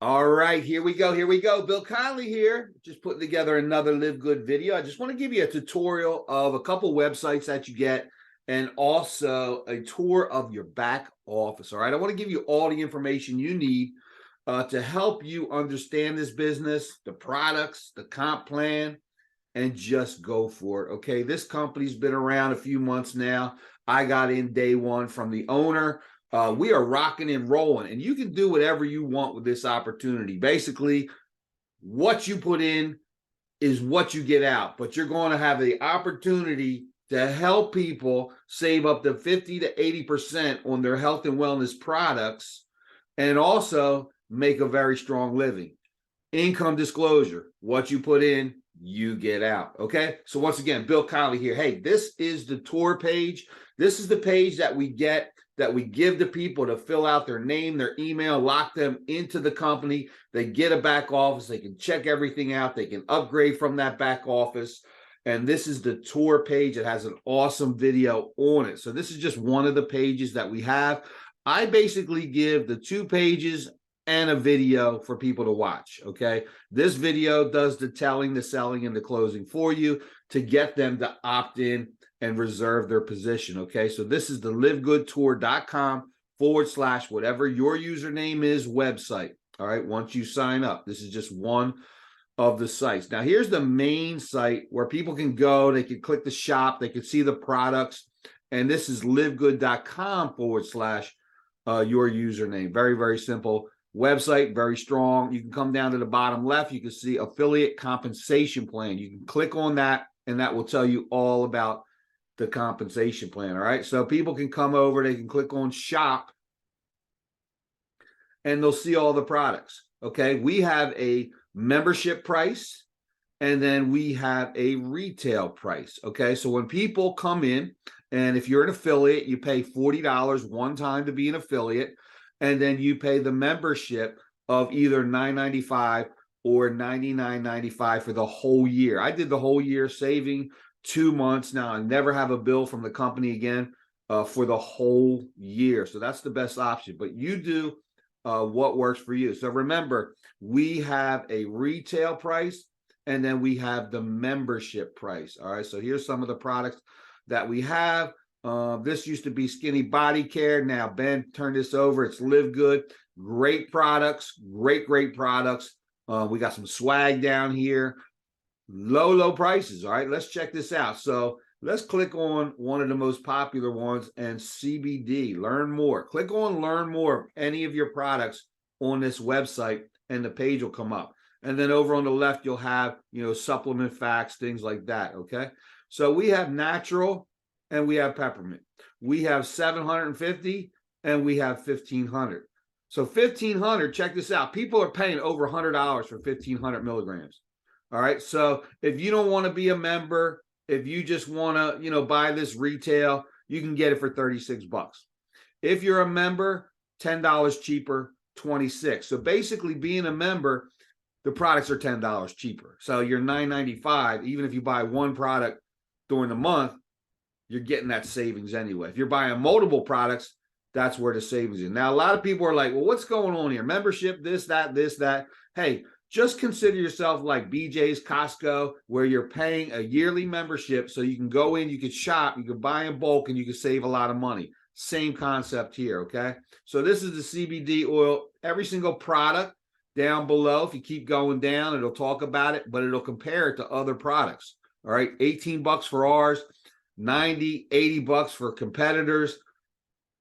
All right, here we go. Here we go. Bill Connelly here, just putting together another Live Good video. I just want to give you a tutorial of a couple websites that you get and also a tour of your back office. All right, I want to give you all the information you need to help you understand this business, the products, the comp plan, and just go for it. Okay, this company's been around a few months now. I got in day one from the owner. We are rocking and rolling, and you can do whatever you want with this opportunity. Basically, what you put in is what you get out, but you're going to have the opportunity to help people save up to 50 to 80% on their health and wellness products and also make a very strong living. Income disclosure, what you put in, you get out. Okay, so once again, Bill Connelly here. Hey, this is the tour page. This is the page that we give to people to fill out their name, their email, lock them into the company. They get a back office. They can check everything out. They can upgrade from that back office. And this is the tour page. It has an awesome video on it. So this is just one of the pages that we have. I basically give the 2 pages and a video for people to watch. Okay, this video does the telling, the selling, and the closing for you to get them to opt in and reserve their position. Okay, so this is the livegoodtour.com/ whatever your username is website. All right, once you sign up, this is just one of the sites. Now here's the main site where people can go. They can click the shop, they can see the products, and this is livegood.com/ your username. Very, very simple website, very strong. You can come down to the bottom left, you can see affiliate compensation plan. You can click on that and that will tell you all about the compensation plan. All right, so people can come over, they can click on shop and they'll see all the products. Okay, we have a membership price and then we have a retail price. Okay, so when people come in, and if you're an affiliate, you pay $40 one time to be an affiliate, and then you pay the membership of either $9.95 or $99.95 for the whole year. I did the whole year, saving 2 months. Now I never have a bill from the company again for the whole year. So that's the best option, but you do what works for you. So remember, we have a retail price and then we have the membership price. All right, so here's some of the products that we have. This used to be Skinny Body Care. Now Ben turned this over. It's Live Good. Great products, great products. We got some swag down here. Low prices. All right, let's check this out. So let's click on one of the most popular ones and CBD. Learn more. Click on learn more of any of your products on this website and the page will come up. And then over on the left, you'll have, supplement facts, things like that. Okay, so we have natural and we have peppermint. We have 750 and we have 1500. So 1500, check this out. People are paying over $100 for 1500 milligrams. All right, so if you don't want to be a member, if you just want to, buy this retail, you can get it for 36 bucks. If you're a member, $10 cheaper, 26. So basically being a member, the products are $10 cheaper. So you're $9.95, even if you buy one product during the month, you're getting that savings anyway. If you're buying multiple products, that's where the savings is. Now, a lot of people are like, well, what's going on here? Membership, this, that. Hey, just consider yourself like BJ's, Costco, where you're paying a yearly membership so you can go in, you can shop, you can buy in bulk, and you can save a lot of money. Same concept here, okay? So this is the CBD oil. Every single product down below, if you keep going down, it'll talk about it, but it'll compare it to other products. All right, 18 bucks for ours, 90, 80 bucks for competitors.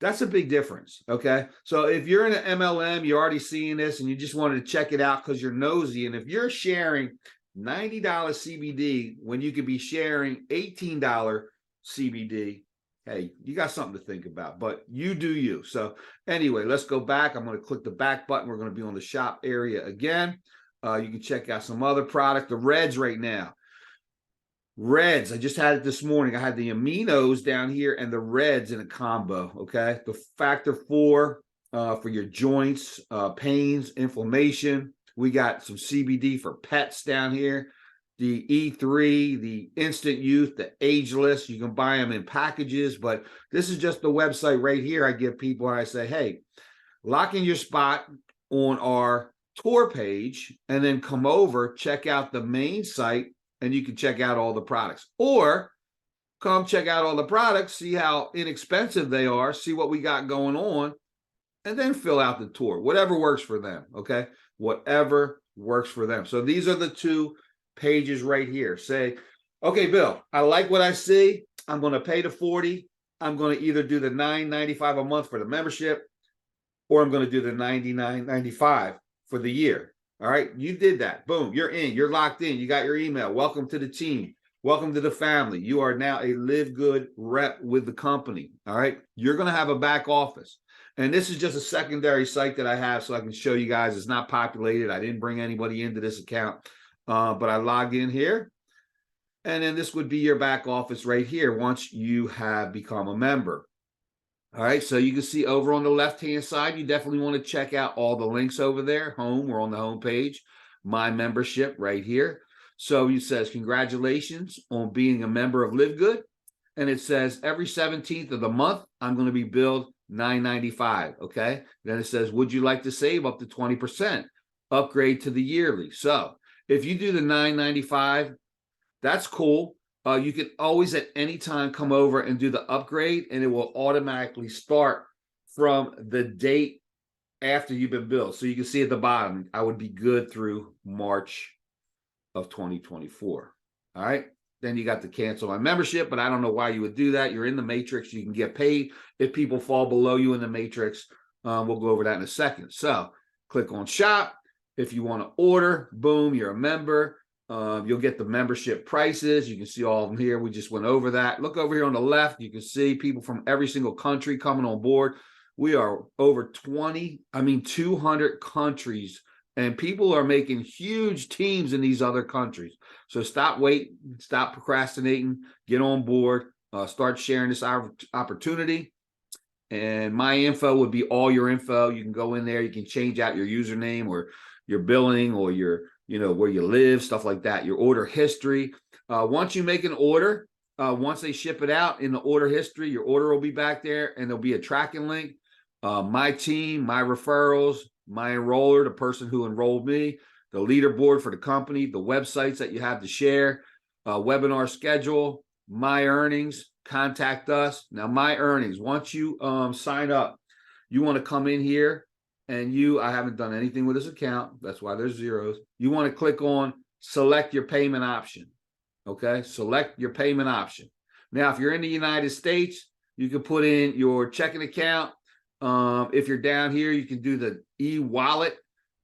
That's a big difference. Okay, so if you're in an MLM, you're already seeing this and you just wanted to check it out because you're nosy, and if you're sharing $90 CBD when you could be sharing $18 CBD, hey, you got something to think about, but you do you. So anyway, let's go back. I'm going to click the back button. We're going to be on the shop area again. You can check out some other product. The Reds right now. Reds, I just had it this morning. I had the aminos down here and the Reds in a combo. Okay, the factor 4 for your joints, pains, inflammation. We got some CBD for pets down here. The E3, the Instant Youth, the Ageless. You can buy them in packages, but this is just the website right here. I give people and I say, hey, lock in your spot on our tour page and then come over, check out the main site, and you can check out all the products. Or come check out all the products, see how inexpensive they are, see what we got going on, and then fill out the tour. Whatever works for them, okay? Whatever works for them. So these are the two pages right here. Say, okay, Bill, I like what I see. I'm going to pay the $40. I'm going to either do the $9.95 a month for the membership, or I'm going to do the $99.95 for the year. All right, you did that. Boom, you're in. You're locked in. You got your email. Welcome to the team. Welcome to the family. You are now a LiveGood rep with the company. All right, you're going to have a back office. And this is just a secondary site that I have so I can show you guys. It's not populated. I didn't bring anybody into this account, but I logged in here. And then this would be your back office right here once you have become a member. All right, so you can see over on the left-hand side, you definitely want to check out all the links over there. Home, we're on the home page. My membership right here. So it says, congratulations on being a member of LiveGood. And it says every 17th of the month, I'm going to be billed $9.95, okay? Then it says, would you like to save up to 20%? Upgrade to the yearly. So if you do the $9.95, that's cool. You can always at any time come over and do the upgrade, and it will automatically start from the date after you've been billed. So you can see at the bottom, I would be good through March of 2024. All right. Then you got to cancel my membership, but I don't know why you would do that. You're in the matrix. You can get paid if people fall below you in the matrix. We'll go over that in a second. So click on shop. If you want to order, boom, you're a member. You'll get the membership prices. You can see all of them here. We just went over that. Look over here on the left. You can see people from every single country coming on board. We are over 200 countries, and people are making huge teams in these other countries. So stop waiting, stop procrastinating, get on board, start sharing this opportunity. And my info would be all your info. You can go in there. You can change out your username or your billing or your where you live, stuff like that, your order history. Once you make an order, once they ship it out in the order history, your order will be back there and there'll be a tracking link. My team, my referrals, my enroller, the person who enrolled me, the leaderboard for the company, the websites that you have to share, webinar schedule, my earnings, contact us. Now, my earnings, once you sign up, you want to come in here. And I haven't done anything with this account. That's why there's zeros. You want to click on select your payment option. Okay, select your payment option. Now, if you're in the United States, you can put in your checking account. If you're down here, you can do the e-wallet.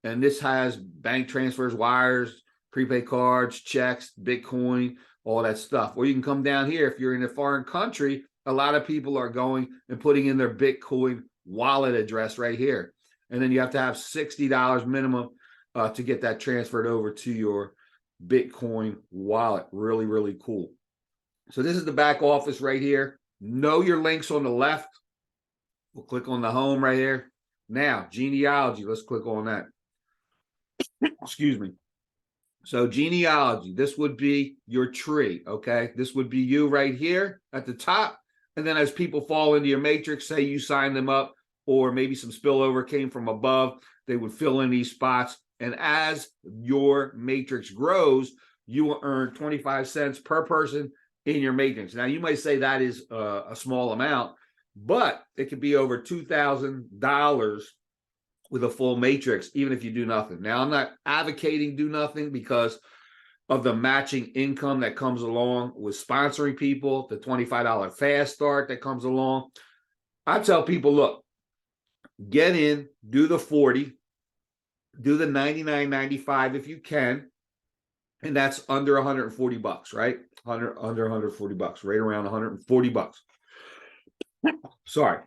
And this has bank transfers, wires, prepaid cards, checks, Bitcoin, all that stuff. Or you can come down here. If you're in a foreign country, a lot of people are going and putting in their Bitcoin wallet address right here. And then you have to have $60 minimum to get that transferred over to your Bitcoin wallet. Really, really cool. So this is the back office right here. Know your links on the left. We'll click on the home right here. Now, genealogy. Let's click on that. Excuse me. So genealogy, this would be your tree, okay? This would be you right here at the top. And then as people fall into your matrix, say you sign them up, or maybe some spillover came from above, they would fill in these spots. And as your matrix grows, you will earn 25 cents per person in your matrix. Now, you might say that is a small amount, but it could be over $2,000 with a full matrix, even if you do nothing. Now, I'm not advocating do nothing because of the matching income that comes along with sponsoring people, the $25 fast start that comes along. I tell people, look, get in, do the 40, do the $99.95 if you can, and that's under 140 bucks, right? Under 140 bucks, right around 140 bucks. Sorry.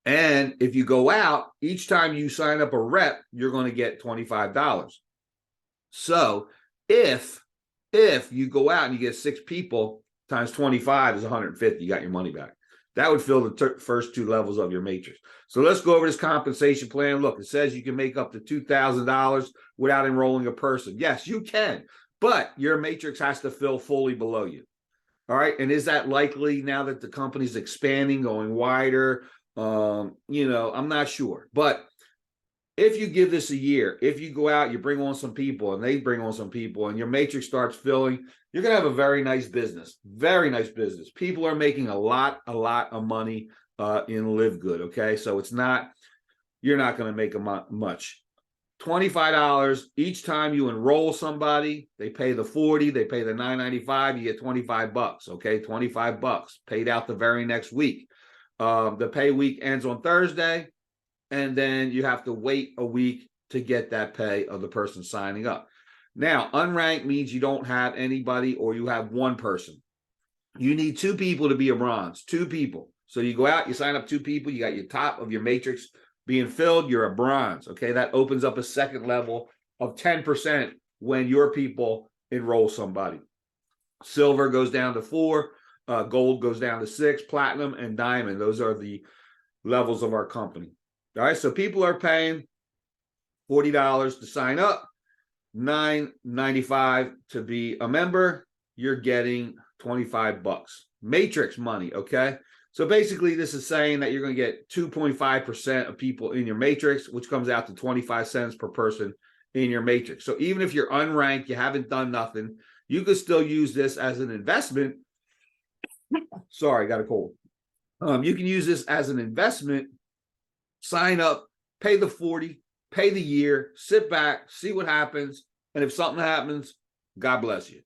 And if you go out, each time you sign up a rep, you're going to get $25. So if you go out and you get 6 people times 25 is 150, you got your money back. That would fill the first 2 levels of your matrix. So let's go over this compensation plan. Look, it says you can make up to $2,000 without enrolling a person. Yes, you can, but your matrix has to fill fully below you. All right. And is that likely now that the company's expanding, going wider? I'm not sure, but If you give this a year, if you go out, you bring on some people and they bring on some people and your matrix starts filling, you're going to have a very nice business. Very nice business. People are making a lot of money in LiveGood. Okay. So it's not, you're not going to make much. $25 each time you enroll somebody. They pay the 40, they pay the $9.95, you get 25 bucks. Okay. 25 bucks paid out the very next week. The pay week ends on Thursday. And then you have to wait a week to get that pay of the person signing up. Now, unranked means you don't have anybody or you have one person. You need 2 people to be a bronze, 2 people. So you go out, you sign up 2 people, you got your top of your matrix being filled, you're a bronze. Okay, that opens up a second level of 10% when your people enroll somebody. Silver goes down to 4, gold goes down to 6, platinum and diamond. Those are the levels of our company. All right, so people are paying $40 to sign up, $9.95 to be a member. You're getting 25 bucks. Matrix money, okay? So basically, this is saying that you're going to get 2.5% of people in your matrix, which comes out to 25 cents per person in your matrix. So even if you're unranked, you haven't done nothing, you could still use this as an investment. Sorry, I got a cold. You can use this as an investment. Sign up, pay the 40, pay the year, sit back, see what happens. And if something happens, God bless you.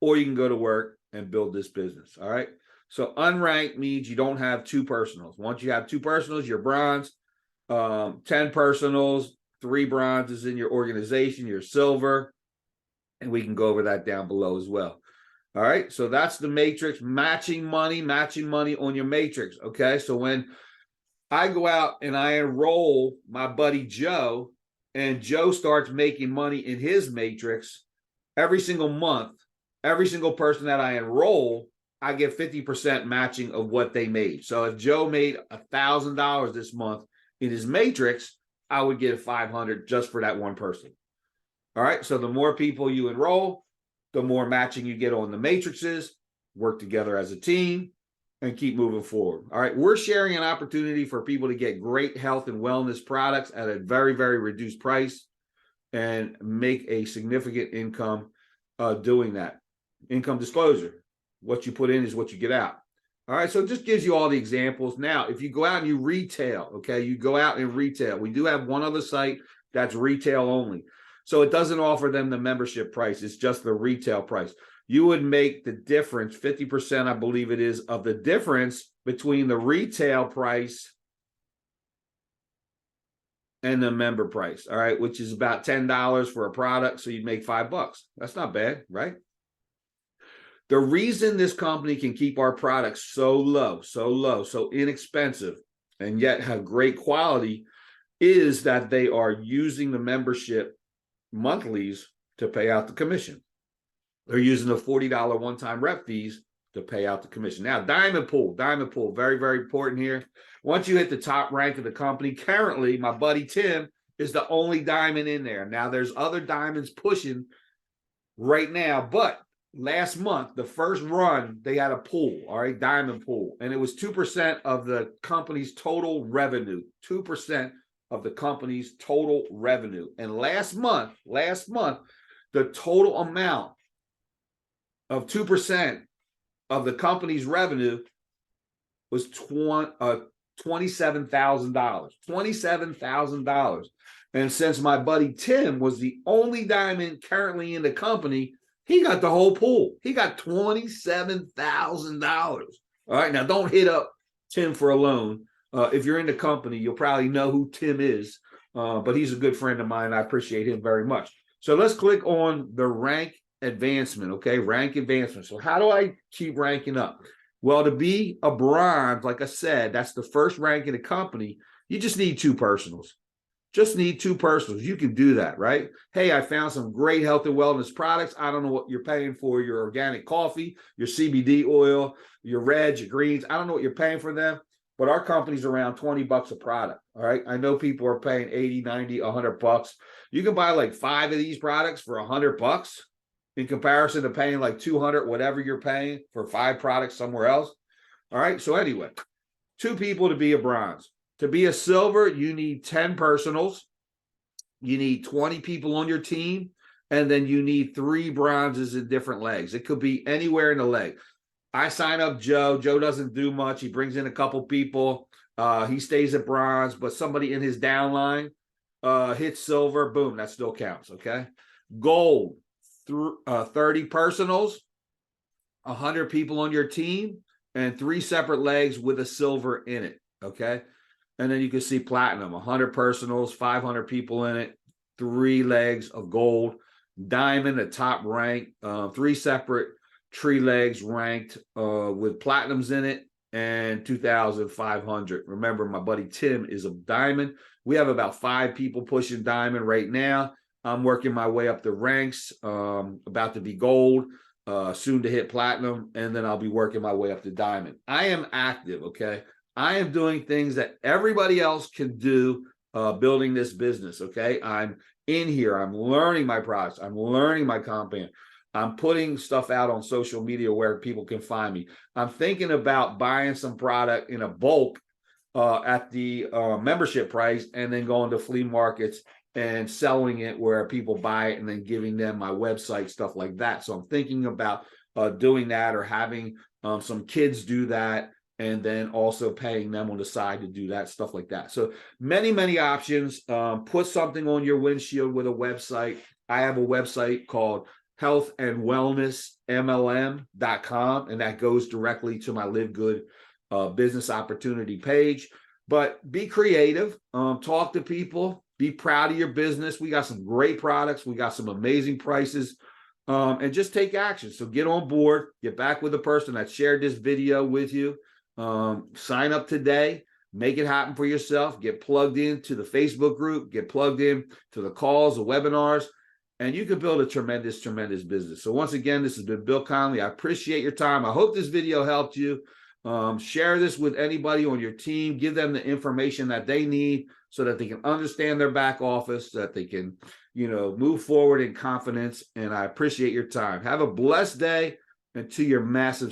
Or you can go to work and build this business. All right. So unranked means you don't have 2 personals. Once you have 2 personals, you're bronze. 10 personals, 3 bronzes in your organization, you're silver. And we can go over that down below as well. All right. So that's the matrix, matching money on your matrix. Okay. So when I go out and I enroll my buddy Joe, and Joe starts making money in his matrix every single month. Every single person that I enroll, I get 50% matching of what they made. So if Joe made $1,000 this month in his matrix, I would get $500 just for that one person. All right. So the more people you enroll, the more matching you get on the matrices. Work together as a team and keep moving forward. All right. We're sharing an opportunity for people to get great health and wellness products at a very, very reduced price and make a significant income doing that. Income disclosure. What you put in is what you get out. All right. So it just gives you all the examples. Now, if you go out and you retail, okay, you go out and retail. We do have one other site that's retail only. So it doesn't offer them the membership price. It's just the retail price. You would make the difference, 50%, I believe it is, of the difference between the retail price and the member price, all right, which is about $10 for a product, so you'd make $5. That's not bad, right? The reason this company can keep our products so low, so inexpensive, and yet have great quality is that they are using the membership monthlies to pay out the commission. They're using the $40 one-time rep fees to pay out the commission. Now, diamond pool, very, very important here. Once you hit the top rank of the company, currently, my buddy Tim is the only diamond in there. Now, there's other diamonds pushing right now, but last month, the first run, they had a pool, all right, diamond pool, and it was 2% of the company's total revenue, 2% of the company's total revenue. And last month, the total amount of 2% of the company's revenue was $27,000. $27,000. And since my buddy Tim was the only diamond currently in the company, he got the whole pool. He got $27,000. All right, now don't hit up Tim for a loan. If you're in the company, you'll probably know who Tim is, but he's a good friend of mine. I appreciate him very much. So let's click on the rank advancement, okay? Rank advancement. So how do I keep ranking up? Well, to be a bronze, like I said, that's the first rank in the company. You just need 2 personals. Just need 2 personals. You can do that, right? Hey, I found some great health and wellness products. I don't know what you're paying for your organic coffee, your CBD oil, your reds, your greens. I don't know what you're paying for them, but our company's around 20 bucks a product. All right. I know people are paying 80, 90, 100 bucks. You can buy like 5 of these products for 100 bucks in comparison to paying like 200, whatever you're paying for 5 products somewhere else. All right. So anyway, 2 people to be a bronze. To be a silver, you need 10 personals. you need 20 people on your team, and then you need 3 bronzes in different legs. It could be anywhere in the leg. I sign up Joe. Joe doesn't do much. He brings in a couple people. He stays at bronze, but somebody in his downline hits silver. Boom, that still counts. Okay. Gold, 30 personals, 100 people on your team, and 3 separate legs with a silver in it. Okay. And then you can see platinum, 100 personals, 500 people in it, 3 legs of gold. Diamond, the top rank, 3 separate tree legs ranked with platinums in it, and 2,500. Remember, my buddy Tim is a diamond. We have about 5 people pushing diamond right now. I'm working my way up the ranks, about to be gold, soon to hit platinum, and then I'll be working my way up to diamond. I am active, okay? I am doing things that everybody else can do building this business, okay? I'm in here. I'm learning my products. I'm learning my content. I'm putting stuff out on social media where people can find me. I'm thinking about buying some product in a bulk at the membership price, and then going to flea markets and selling it where people buy it, and then giving them my website, stuff like that. So I'm thinking about doing that, or having some kids do that, and then also paying them on the side to do that, stuff like that. So many, many options. Put something on your windshield with a website. I have a website called healthandwellnessmlm.com, and that goes directly to my LiveGood business opportunity page. But be creative, talk to people, be proud of your business. We got some great products. We got some amazing prices, and just take action. So get on board, get back with the person that shared this video with you. Sign up today, make it happen for yourself, get plugged into the Facebook group, get plugged in to the calls, the webinars, and you can build a tremendous, tremendous business. So once again, this has been Bill Connelly. I appreciate your time. I hope this video helped you. Share this with anybody on your team. Give them the information that they need so that they can understand their back office, so that they can, move forward in confidence. And I appreciate your time. Have a blessed day, and to your massive